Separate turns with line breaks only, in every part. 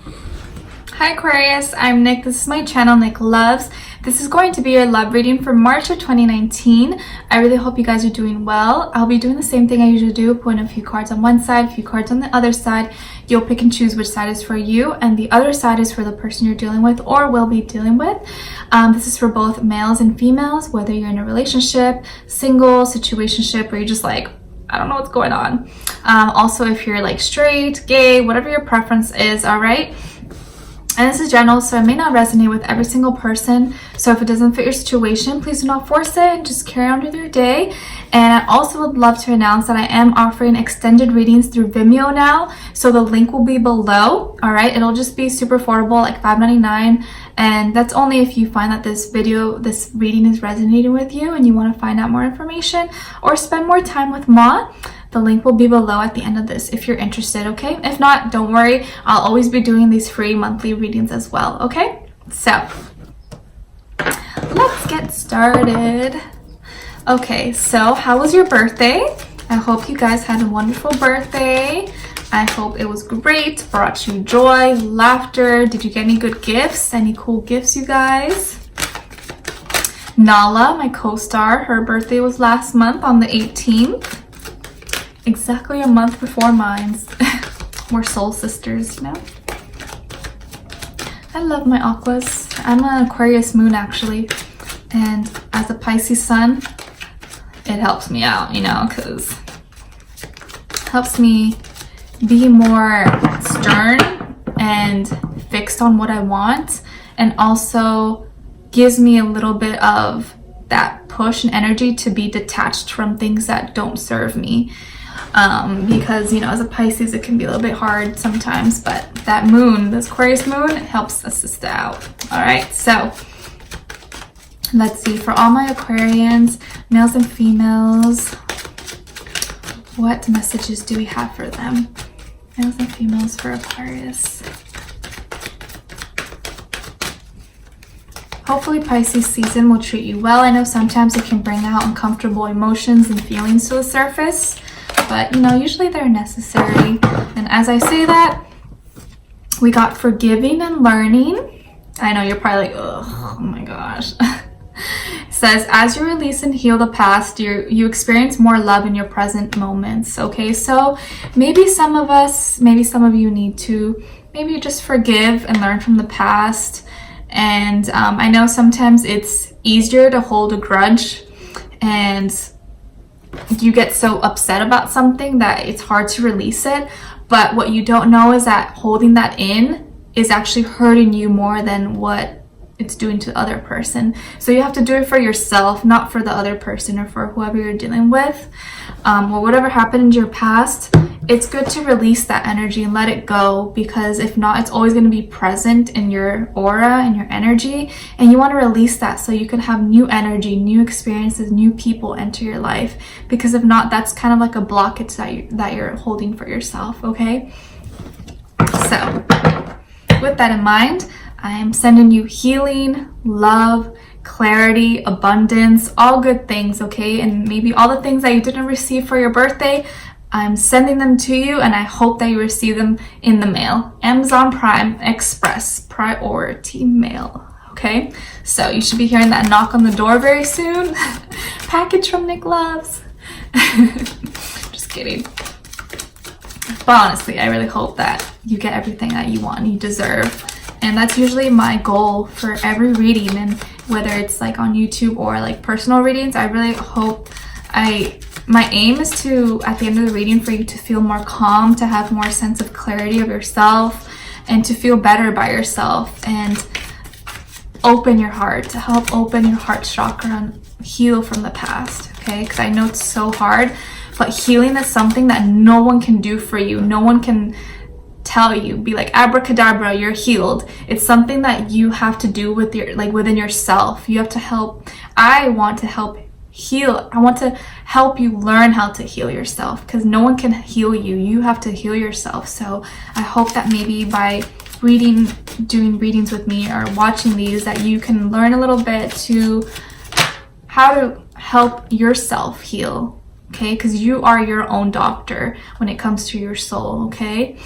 Hi Aquarius, I'm Nick. This is my channel, NicLoves. This is going to be your love reading for March of 2019. I really hope you guys are doing well. I'll be doing the same thing I usually do, putting a few cards on one side, a few cards on the other side. You'll pick and choose which side is for you, and the other side is for the person you're dealing with or will be dealing with. This is for both males and females, whether you're in a relationship, single, situationship, or you're just like, I don't know what's going on. Also, if you're like straight, gay, whatever your preference is, all right? And this is general, so it may not resonate with every single person. So if it doesn't fit your situation, please do not force it and just carry on with your day. And I also would love to announce that I am offering extended readings through Vimeo now. So the link will be below, all right? It'll just be super affordable, like $5.99. And that's only if you find that this reading is resonating with you and you want to find out more information or spend more time with Ma. The link will be below at the end of this if you're interested, okay? If not, don't worry. I'll always be doing these free monthly readings as well, okay? So, let's get started. Okay, so how was your birthday? I hope you guys had a wonderful birthday. I hope it was great, brought you joy, laughter. Did you get any good gifts? Any cool gifts, you guys? Nala, my co-star, her birthday was last month on the 18th. Exactly a month before mine's. We're soul sisters, you know? I love my aquas. I'm an Aquarius moon, actually. And as a Pisces sun, it helps me out, you know, because it helps me be more stern and fixed on what I want, and also gives me a little bit of that push and energy to be detached from things that don't serve me. Because, you know, as a Pisces, it can be a little bit hard sometimes, but that moon, this Aquarius moon, helps assist out. All right, so let's see, for all my Aquarians, males and females, what messages do we have for them? Males and females for Aquarius. Hopefully Pisces season will treat you well. I know sometimes it can bring out uncomfortable emotions and feelings to the surface, but you know, usually they're necessary. And as I say that, we got forgiving and learning. I know you're probably like, oh my gosh. It says, as you release and heal the past, you experience more love in your present moments. Okay, so maybe some of us, maybe some of you need to maybe just forgive and learn from the past. And I know sometimes it's easier to hold a grudge, and you get so upset about something that it's hard to release it. But what you don't know is that holding that in is actually hurting you more than what it's doing to the other person. So you have to do it for yourself, not for the other person or for whoever you're dealing with, or whatever happened in your past. It's good to release that energy and let it go, because if not, it's always going to be present in your aura and your energy, and you want to release that so you can have new energy, new experiences, new people enter your life. Because if not, that's kind of like a blockage that you're holding for yourself. Okay, so with that in mind, I am sending you healing, love, clarity, abundance, all good things, okay? And maybe all the things that you didn't receive for your birthday, I'm sending them to you, and I hope that you receive them in the mail. Amazon Prime Express priority mail, okay? So you should be hearing that knock on the door very soon. Package from NicLoves. Just kidding. But honestly, I really hope that you get everything that you want and you deserve. And that's usually my goal for every reading, and whether it's like on YouTube or like personal readings, I really hope my aim is to, at the end of the reading, for you to feel more calm, to have more sense of clarity of yourself, and to feel better by yourself, and open your heart, to help open your heart chakra and heal from the past, okay? Because I know it's so hard, but healing is something that no one can do for you. No one can tell you, be like, abracadabra, you're healed. It's something that you have to do with your, like, within yourself. You have to help. I want to help heal. I want to help you learn how to heal yourself, because no one can heal you. You have to heal yourself. So I hope that maybe by doing readings with me or watching these, that you can learn a little bit to how to help yourself heal, okay? Because you are your own doctor when it comes to your soul, okay?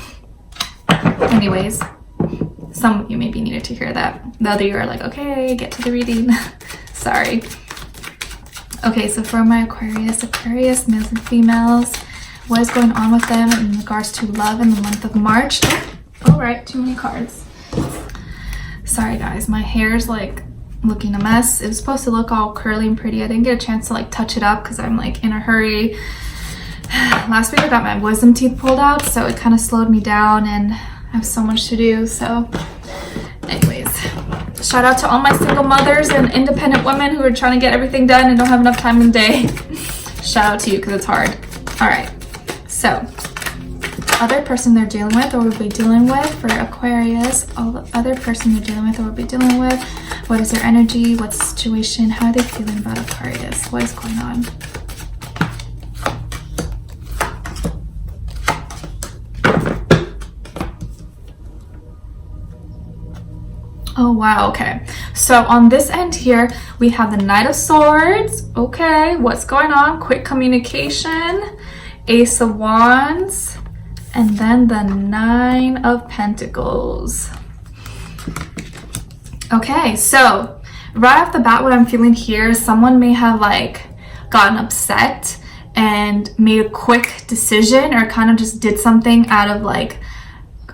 Anyways, some of you maybe needed to hear that. The other you are like, okay, get to the reading. Sorry. Okay, so for my Aquarius males and females, what is going on with them in regards to love in the month of March? All right, too many cards. Sorry guys, my hair's like looking a mess. It was supposed to look all curly and pretty. I didn't get a chance to like touch it up because I'm like in a hurry. Last week I got my wisdom teeth pulled out, so it kind of slowed me down and I have so much to do. So anyways, shout out to all my single mothers and independent women who are trying to get everything done and don't have enough time in the day. Shout out to you because it's hard. All right, so other person they're dealing with or will be dealing with for Aquarius, all the other person you're dealing with or will be dealing with, what is their energy, what's the situation, how are they feeling about Aquarius, what is going on? Oh wow, okay. So on this end here, we have the Knight of Swords. Okay, what's going on? Quick communication, Ace of Wands, and then the Nine of Pentacles. Okay, so right off the bat, what I'm feeling here is someone may have like gotten upset and made a quick decision or kind of just did something out of like,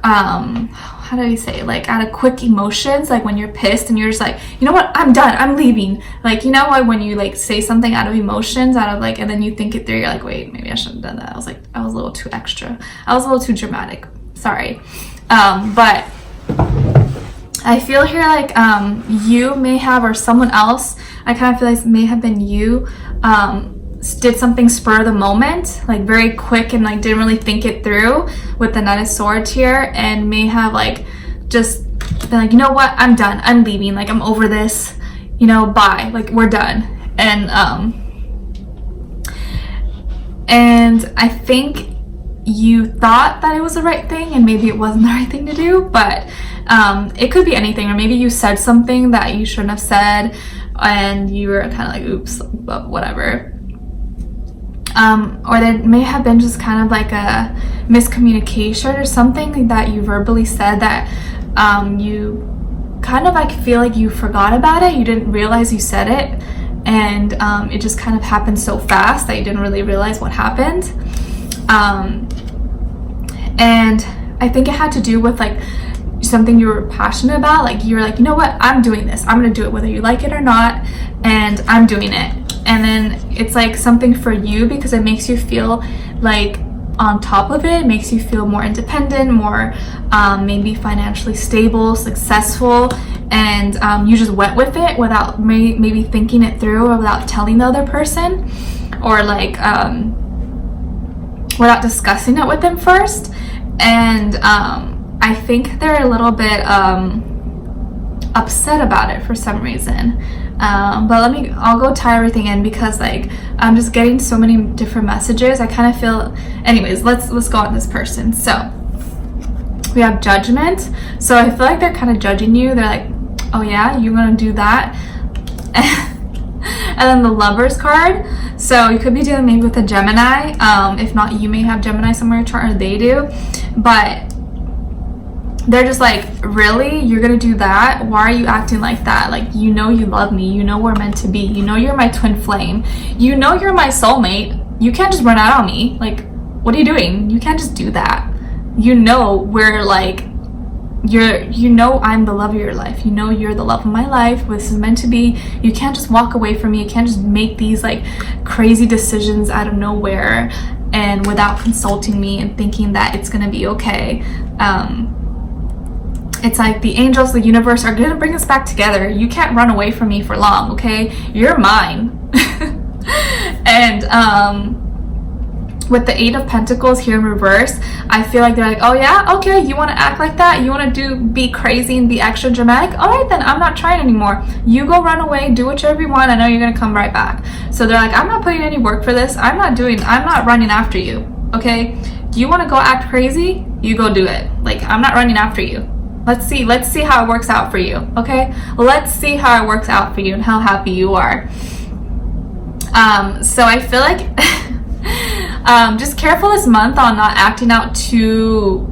how do you say it? Like out of quick emotions, like when you're pissed and you're just like, you know what, I'm done, I'm leaving. Like, you know what, when you like say something out of emotions, out of like, and then you think it through, you're like, wait, maybe I shouldn't have done that. I was a little too extra. I was a little too dramatic. Sorry. But I feel here like you may have, or someone else, I kind of feel like it may have been you, did something spur of the moment, like very quick and like didn't really think it through with the Knight of Swords here, and may have like just been like, you know what, I'm done, I'm leaving, like I'm over this, you know, bye, like we're done. And I think you thought that it was the right thing and maybe it wasn't the right thing to do, but it could be anything, or maybe you said something that you shouldn't have said and you were kind of like, oops, but whatever. Or there may have been just kind of like a miscommunication or something that you verbally said that you kind of like feel like you forgot about it, you didn't realize you said it, and it just kind of happened so fast that you didn't really realize what happened. And I think it had to do with like something you were passionate about, like you were like, you know what, I'm doing this, I'm gonna do it whether you like it or not, and I'm doing it. And then it's like something for you because it makes you feel like on top of it, makes you feel more independent, more maybe financially stable, successful, and you just went with it without maybe thinking it through or without telling the other person, or like without discussing it with them first. And I think they're a little bit upset about it for some reason. But I'll go tie everything in because like I'm just getting so many different messages. I kind of feel, anyways, let's go on this person. So we have Judgment. So I feel like they're kind of judging you. They're like, oh yeah, you're gonna do that. And then the Lovers card. So you could be dealing maybe with a Gemini. If not, you may have Gemini somewhere in your chart, or they do. But they're just like, really? You're gonna do that? Why are you acting like that? Like, you know you love me. You know we're meant to be. You know you're my twin flame. You know you're my soulmate. You can't just run out on me. Like, what are you doing? You can't just do that. You know we're like, you know I'm the love of your life. You know you're the love of my life. This is meant to be. You can't just walk away from me. You can't just make these like crazy decisions out of nowhere and without consulting me and thinking that it's gonna be okay. It's like the angels, the universe are gonna bring us back together. You can't run away from me for long, okay? You're mine. And with the Eight of Pentacles here in reverse, I feel like they're like, oh yeah, okay, you want to act like that? You want to be crazy and be extra dramatic? All right, then I'm not trying anymore. You go run away, do whatever you want. I know you're gonna come right back. So they're like, I'm not putting any work for this. I'm not running after you, okay? Do you want to go act crazy? You go do it. Like, I'm not running after you. Let's see how it works out for you, okay? Let's see how it works out for you and how happy you are. So I feel like just careful this month on not acting out too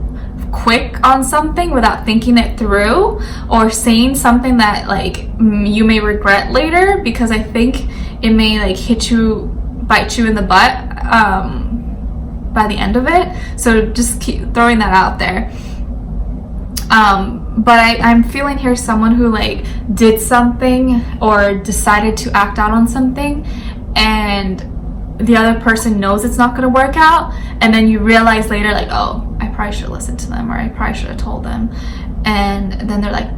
quick on something without thinking it through, or saying something that like you may regret later, because I think it may like bite you in the butt by the end of it. So just keep throwing that out there. But I'm feeling here someone who like did something or decided to act out on something, and the other person knows it's not going to work out, and then you realize later like, oh, I probably should have listened to them, or I probably should have told them. And then they're like,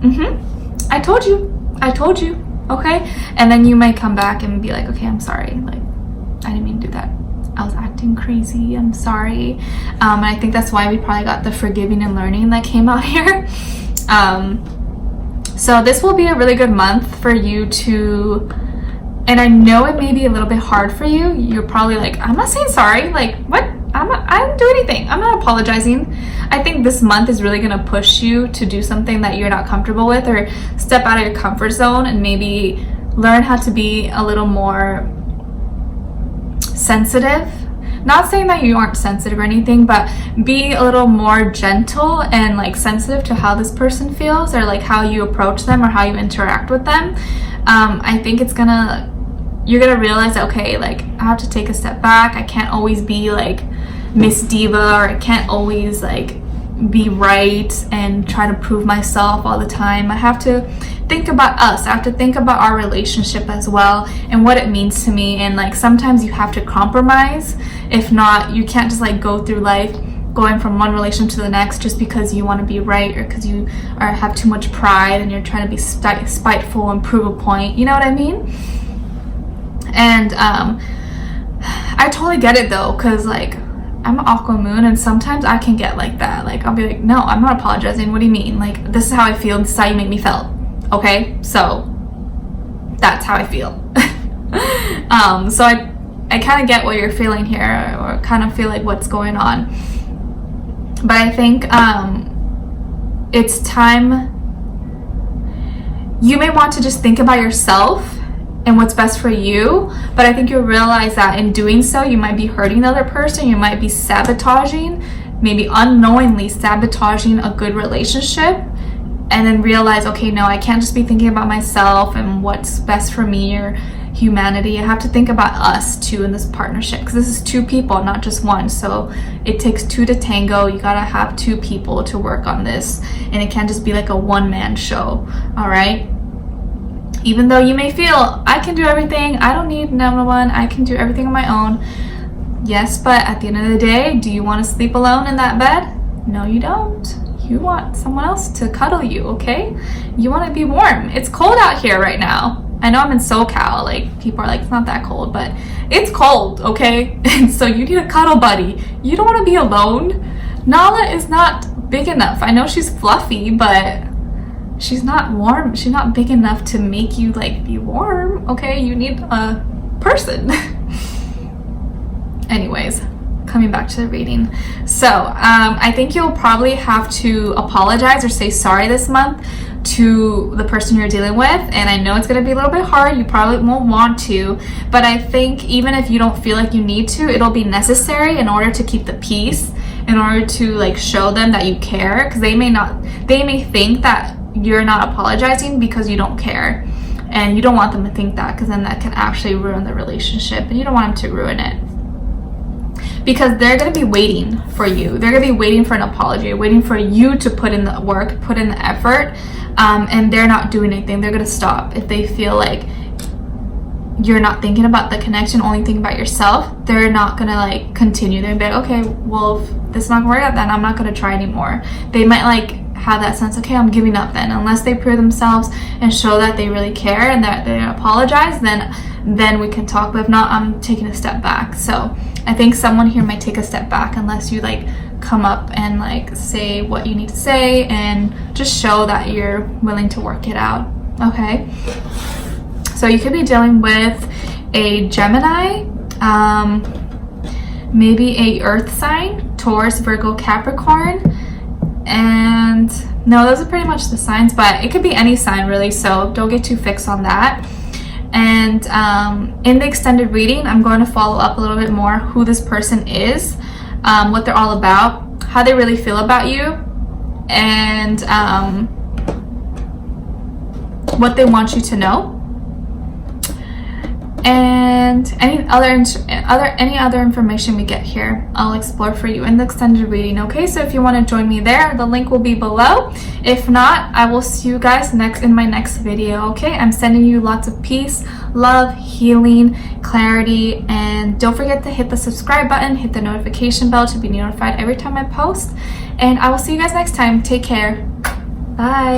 I told you, okay? And then you might come back and be like, okay, I'm sorry, like I didn't mean to do that, I was acting crazy, I'm sorry. And I think that's why we probably got the forgiving and learning that came out here. So this will be a really good month for you to, and I know it may be a little bit hard for you. You're probably like, I'm not saying sorry, like what? I didn't do anything, I'm not apologizing. I think this month is really gonna push you to do something that you're not comfortable with, or step out of your comfort zone and maybe learn how to be a little more sensitive. Not saying that you aren't sensitive or anything, but be a little more gentle and like sensitive to how this person feels, or like how you approach them or how you interact with them. I think you're gonna realize that, okay, like I have to take a step back. I can't always be like Miss Diva, or I can't always like be right and try to prove myself all the time. I have to think about us. I have to think about our relationship as well and what it means to me. And like sometimes you have to compromise. If not, you can't just like go through life going from one relation to the next just because you want to be right, or because you have too much pride and you're trying to be spiteful and prove a point. You know what I mean? And I totally get it though, because like I'm an aqua moon, and sometimes I can get like that. Like I'll be like, no, I'm not apologizing, what do you mean? Like this is how I feel, this is how you make me feel, okay? So that's how I feel. So I kind of get what you're feeling here, or kind of feel like what's going on. But I think it's time. You may want to just think about yourself and what's best for you, but I think you'll realize that in doing so, you might be hurting the other person. You might be sabotaging, maybe unknowingly sabotaging a good relationship, and then realize, okay, no, I can't just be thinking about myself and what's best for me or humanity. I have to think about us too in this partnership, because this is two people, not just one. So it takes two to tango. You gotta have two people to work on this, and it can't just be like a one-man show. All right? Even though you may feel, I can do everything, I don't need number one, I can do everything on my own. Yes, but at the end of the day, do you want to sleep alone in that bed? No, you don't. You want someone else to cuddle you, okay? You want to be warm. It's cold out here right now. I know I'm in SoCal, like people are like, it's not that cold, but it's cold, okay? And so you need a cuddle buddy. You don't want to be alone. Nala is not big enough. I know she's fluffy, but she's not warm. She's not big enough to make you like be warm, okay? You need a person. Anyways, coming back to the reading. So I think you'll probably have to apologize or say sorry this month to the person you're dealing with, and I know it's going to be a little bit hard. You probably won't want to, but I think even if you don't feel like you need to, it'll be necessary in order to keep the peace, in order to like show them that you care, because they may think that you're not apologizing because you don't care, and you don't want them to think that, because then that can actually ruin the relationship, and you don't want them to ruin it, because they're going to be waiting for you. They're going to be waiting for an apology, waiting for you to put in the work, put in the effort, and they're not doing anything. They're going to stop if they feel like you're not thinking about the connection, only thinking about yourself. They're not going to like continue. They're going to be like, okay, well, if this is not going to work out, then I'm not going to try anymore. They might like have that sense, okay, I'm giving up then. Unless they prove themselves and show that they really care and that they apologize, then we can talk. But if not, I'm taking a step back. So I think someone here might take a step back unless you like come up and like say what you need to say and just show that you're willing to work it out. Okay, so you could be dealing with a Gemini, maybe a earth sign, Taurus, Virgo, Capricorn, and no, those are pretty much the signs, but it could be any sign really, so don't get too fixed on that. And in the extended reading, I'm going to follow up a little bit more who this person is, what they're all about, how they really feel about you, and what they want you to know, and any other information we get here, I'll explore for you in the extended reading. Okay, so if you want to join me there, the link will be below. If not, I will see you guys in my next video. Okay, I'm sending you lots of peace, love, healing, clarity, and don't forget to hit the subscribe button, hit the notification bell to be notified every time I post, and I will see you guys next time. Take care. Bye.